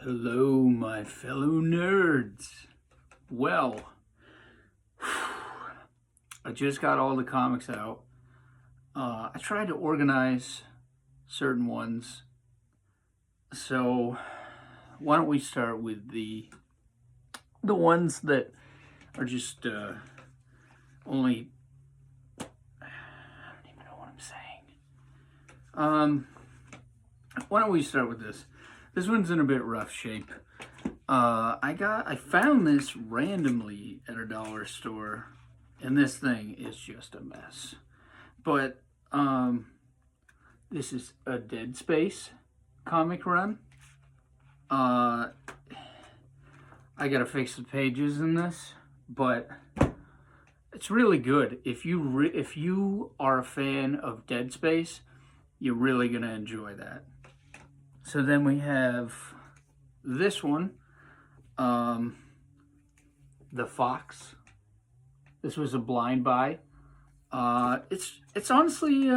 Hello, my fellow nerds. Well, I just got all the comics out. I tried to organize certain ones. So, why don't we start with the ones that are just only I don't even know what I'm saying. Why don't we start with this? This one's in a bit rough shape. I found this randomly at a dollar store, and this thing is just a mess. But this is a Dead Space comic run. I gotta fix the pages in this, but it's really good. If you are a fan of Dead Space, you're really gonna enjoy that. So then we have this one, The Fox. This was a blind buy. It's honestly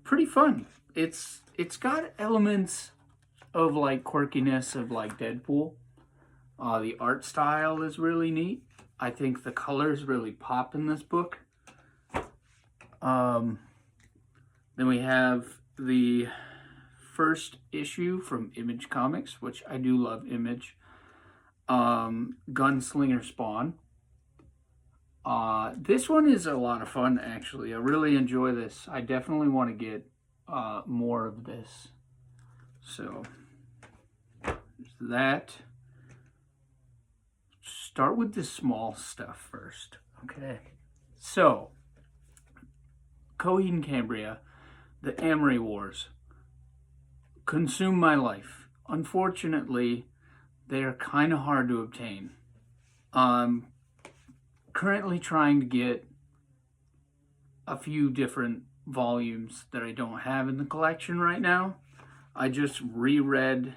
pretty fun. It's got elements of like quirkiness of like Deadpool. The art style is really neat. I think the colors really pop in this book. Then we have the first issue from Image Comics, which I do love Image. Gunslinger Spawn. This one is a lot of fun, actually. I really enjoy this. I definitely want to get more of this. So, there's that. Start with the small stuff first. Okay. So, Coheed and Cambria, the Amory Wars, consume my life. Unfortunately, they are kind of hard to obtain. Currently trying to get a few different volumes that I don't have in the collection right now. I just reread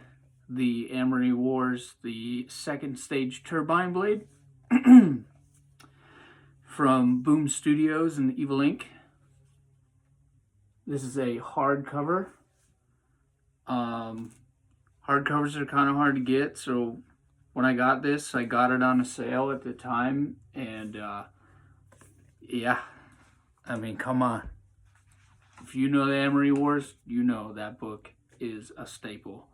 the Amory Wars, the second stage Turbine Blade from Boom Studios and Evil Inc. This is a hardcover. Hardcovers are kind of hard to get, so when I got this, I got it on a sale at the time, and yeah, I mean, come on. If you know the Amory Wars, you know that book is a staple.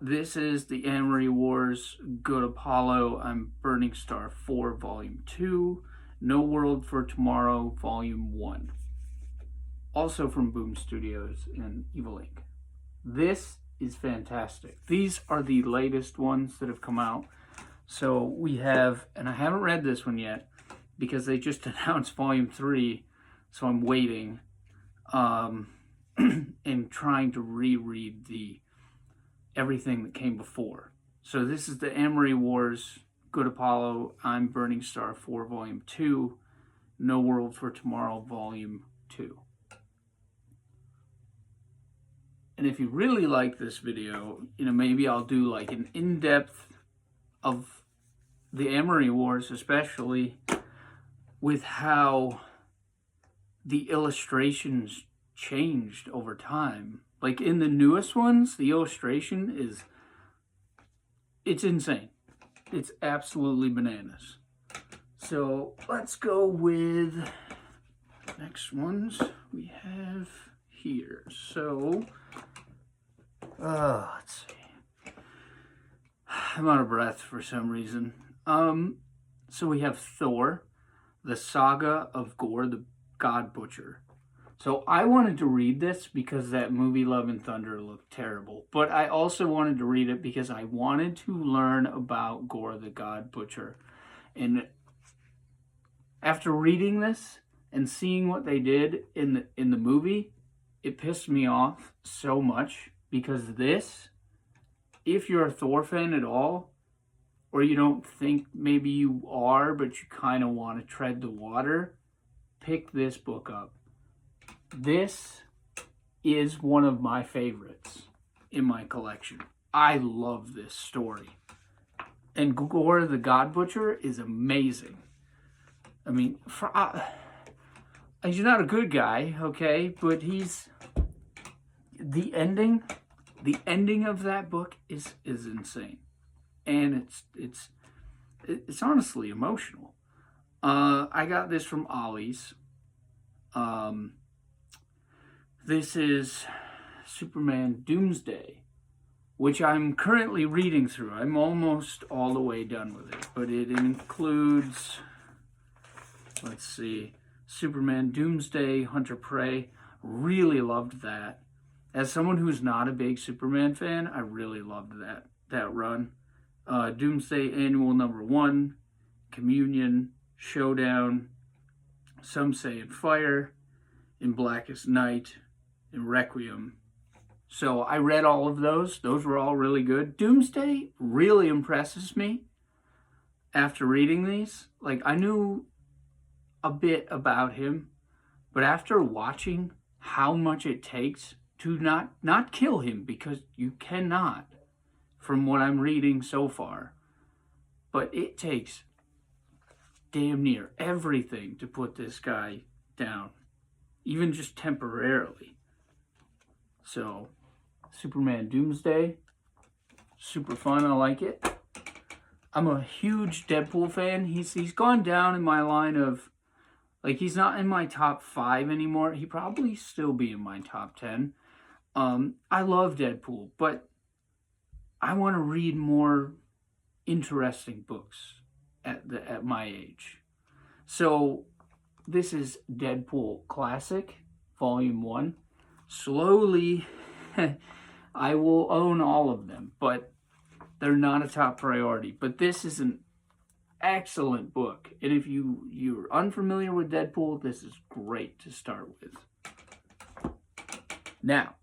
This is the Amory Wars, Good Apollo, I'm Burning Star 4, Volume 2, No World for Tomorrow, Volume 1. Also from Boom Studios and Evil Inc. This is fantastic. These are the latest ones that have come out. So we have, and I haven't read this one yet because they just announced Volume 3, so I'm waiting and trying to reread everything that came before. So this is the Amory Wars, Good Apollo, I'm Burning Star 4, Volume 2, No World for Tomorrow, Volume 2. And if you really like this video, maybe I'll do like an in-depth of the Amory Wars, especially with how the illustrations changed over time. Like in the newest ones, the illustration it's insane. It's absolutely bananas. So let's go with next ones we have here. So let's see. I'm out of breath for some reason. So we have Thor, the Saga of Gore the God Butcher. So I wanted to read this because that movie Love and Thunder looked terrible. But I also wanted to read it because I wanted to learn about Gore the God Butcher. And after reading this and seeing what they did in the movie, it pissed me off so much. Because this, if you're a Thor fan at all, or you don't think maybe you are, but you kind of want to tread the water, pick this book up. This is one of my favorites in my collection. I love this story. And Gore the God Butcher is amazing. I mean, he's not a good guy, okay? But the ending the ending of that book is insane, and it's honestly emotional. I got this from Ollie's. This is Superman Doomsday, which I'm currently reading through. I'm almost all the way done with it, but it includes, let's see, Superman Doomsday, Hunter Prey. Really loved that. As someone who's not a big Superman fan, I really loved that run. Doomsday Annual number 1, Communion, Showdown, Some Say in Fire, In Blackest Night, and Requiem. So I read all of those. Those were all really good. Doomsday really impresses me after reading these. Like, I knew a bit about him, but after watching how much it takes to not kill him, because you cannot, from what I'm reading so far, but it takes damn near everything to put this guy down, even just temporarily. So, Superman Doomsday, super fun. I like it. I'm a huge Deadpool fan. He's gone down in my line of, like, he's not in my top 5 anymore. He probably still be in my top 10. I love Deadpool, but I want to read more interesting books at my age. So this is Deadpool Classic, Volume 1. Slowly, I will own all of them, but they're not a top priority. But this is an excellent book, and if you're unfamiliar with Deadpool, this is great to start with. Now,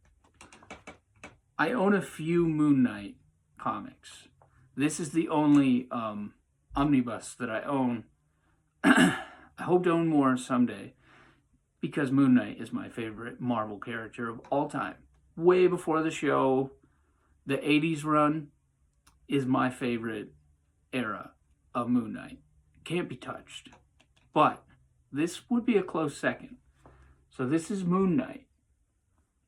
I own a few Moon Knight comics. This is the only omnibus that I own. I hope to own more someday, because Moon Knight is my favorite Marvel character of all time. Way before the show, the 80s run is my favorite era of Moon Knight. Can't be touched. But this would be a close second. So this is Moon Knight.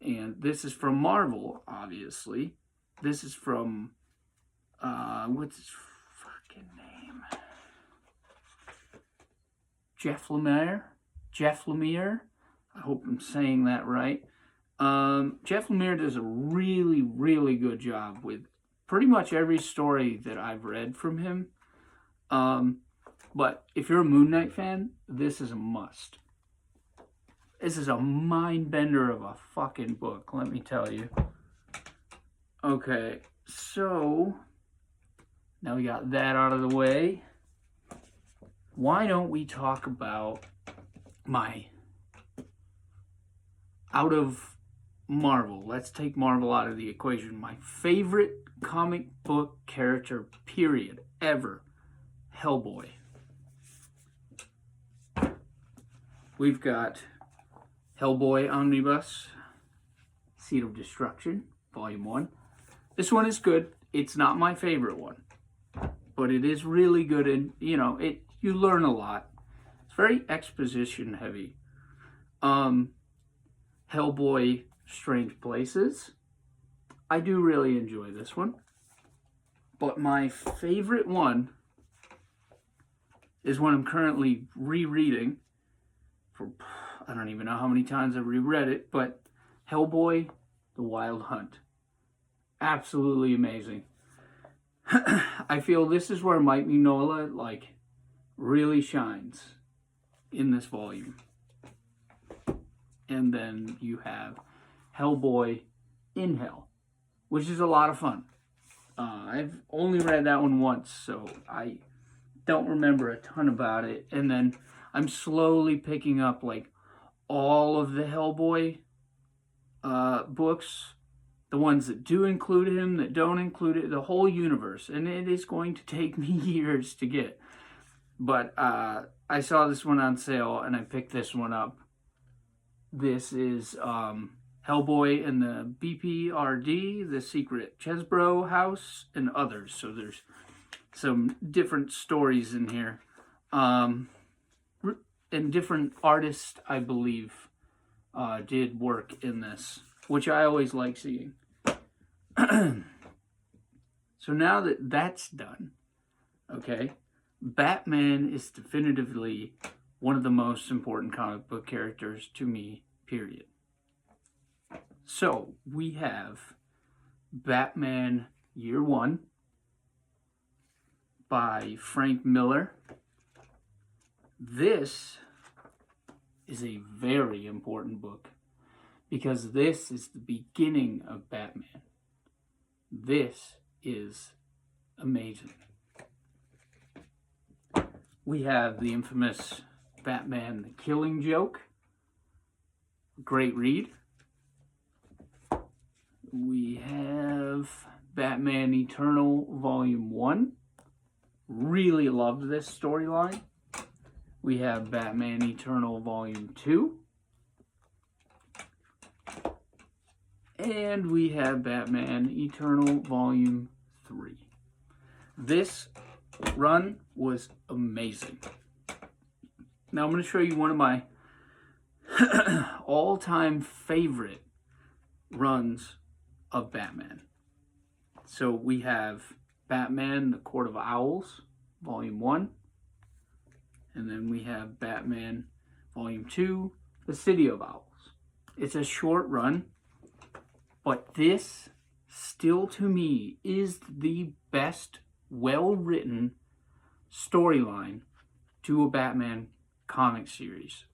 And this is from Marvel, obviously. This is from, what's his fucking name? Jeff Lemire. I hope I'm saying that right. Jeff Lemire does a really, really good job with pretty much every story that I've read from him. But if you're a Moon Knight fan, this is a must. This is a mind bender of a fucking book, let me tell you. Okay, so now we got that out of the way. Why don't we talk about my out of Marvel? Let's take Marvel out of the equation. My favorite comic book character, period, ever, Hellboy. We've got Hellboy Omnibus, Seed of Destruction, Volume 1. This one is good. It's not my favorite one, but it is really good, and you learn a lot. It's very exposition heavy. Hellboy Strange Places. I do really enjoy this one. But my favorite one is one I'm currently rereading for, I don't even know how many times I've reread it, but Hellboy, The Wild Hunt. Absolutely amazing. I feel this is where Mike Mignola, really shines in this volume. And then you have Hellboy in Hell, which is a lot of fun. I've only read that one once, so I don't remember a ton about it. And then I'm slowly picking up all of the Hellboy books, the ones that do include him, that don't include it, the whole universe. And it is going to take me years to get. But I saw this one on sale, and I picked this one up. This is Hellboy and the BPRD, The Secret Chesbro House, and others. So there's some different stories in here. And different artists, I believe, did work in this, which I always like seeing. So now that that's done, okay, Batman is definitively one of the most important comic book characters to me, period. So we have Batman Year One by Frank Miller. This is a very important book because this is the beginning of Batman. This is amazing. We have the infamous Batman the Killing Joke. Great read. We have Batman Eternal Volume 1. Really loved this storyline. We have Batman Eternal Volume 2. And we have Batman Eternal Volume 3. This run was amazing. Now I'm going to show you one of my all-time favorite runs of Batman. So we have Batman, the Court of Owls, Volume 1. And then we have Batman, Volume 2, The City of Owls. It's a short run, but this, still to me, is the best well-written storyline to a Batman comic series.